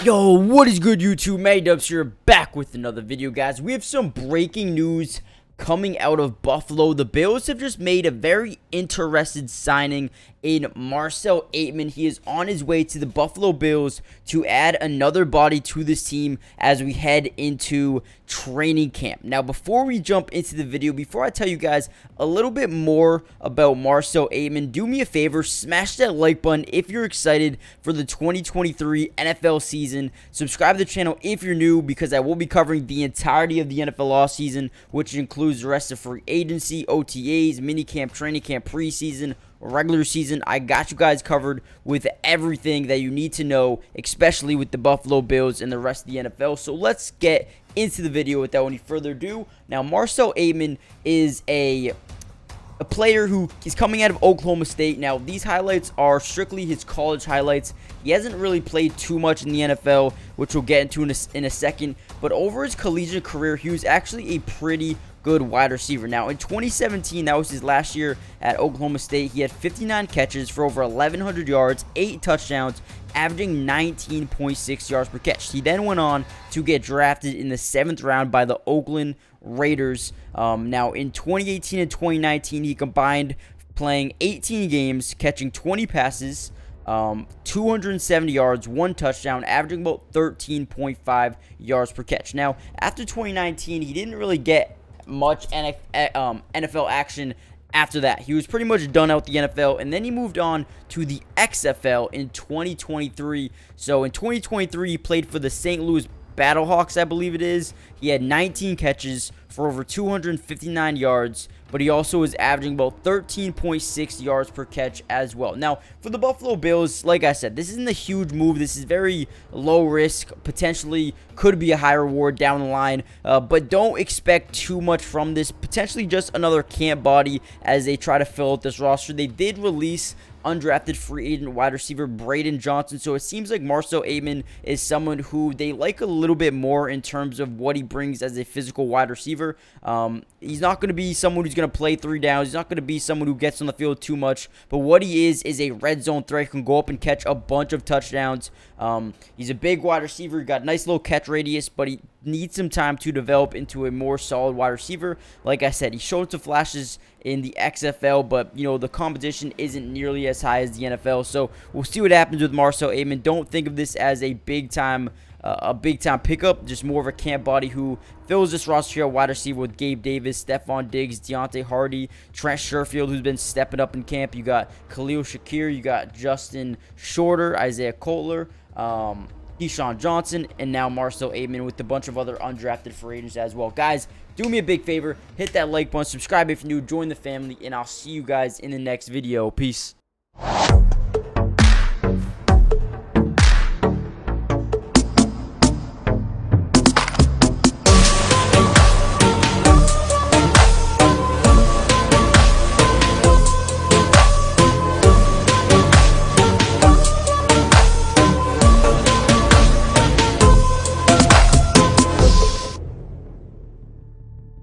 Yo, what is good, YouTube? Matty Dubs here, back with another video, guys. We have some breaking news coming out of Buffalo. The Bills have just made a very interesting signing in Marcell Ateman. He is on his way to the Buffalo Bills to add another body to this team as we head into training camp. Now, before we jump into the video, before I tell you guys a little bit more about Marcell Ateman, do me a favor, smash that like button if you're excited for the 2023 NFL season. Subscribe to the channel if you're new, because I will be covering the entirety of the NFL offseason, which includes the rest of free agency, OTAs, minicamp, training camp, preseason, regular season. I got you guys covered with everything that you need to know, especially with the Buffalo Bills and the rest of the NFL. So let's get into the video without any further ado. Now, Marcell Ateman is a player who is coming out of Oklahoma State. Now, these highlights are strictly his college highlights. He hasn't really played too much in the NFL, which we'll get into in a second. But over his collegiate career, he was actually a pretty good wide receiver. Now, in 2017, that was his last year at Oklahoma State, he had 59 catches for over 1,100 yards, 8 touchdowns, averaging 19.6 yards per catch. He then went on to get drafted in the 7th round by the Oakland Raiders. Now, in 2018 and 2019, he combined playing 18 games, catching 20 passes, 270 yards, 1 touchdown, averaging about 13.5 yards per catch. Now, after 2019, he didn't really get much NFL action after that. He was pretty much done out the NFL, and then he moved on to the XFL in 2023. So in 2023, he played for the St. Louis Battlehawks, I believe it is. He had 19 catches for over 259 yards, but he also was averaging about 13.6 yards per catch as well. Now, for the Buffalo Bills, like I said, this isn't a huge move. This is very low risk, potentially could be a high reward down the line, but don't expect too much from this. Potentially just another camp body as they try to fill out this roster. They did release undrafted free agent wide receiver Braden Johnson, so it seems like Marcell Ateman is someone who they like a little bit more in terms of what he brings as a physical wide receiver. He's not going to be someone who's going to play 3 downs. He's not going to be someone who gets on the field too much, but what he is a red zone threat. He can go up and catch a bunch of touchdowns. He's a big wide receiver. He got a nice little catch radius, but he needs some time to develop into a more solid wide receiver. Like I said, he showed some flashes in the XFL, but you know, the competition isn't nearly as high as the NFL. So we'll see what happens with Marcell Ateman. Don't think of this as a big time pickup, just more of a camp body who fills this roster here at wide receiver with Gabe Davis, Stephon Diggs, Deontay Hardy, Trent Sherfield, who's been stepping up in camp. You got Khalil Shakir, you got Justin Shorter, Isaiah Coulter, Keyshawn Johnson, and now Marcell Ateman with a bunch of other undrafted free agents as well. Guys, do me a big favor, hit that like button, subscribe if you're new, join the family, and I'll see you guys in the next video. Peace.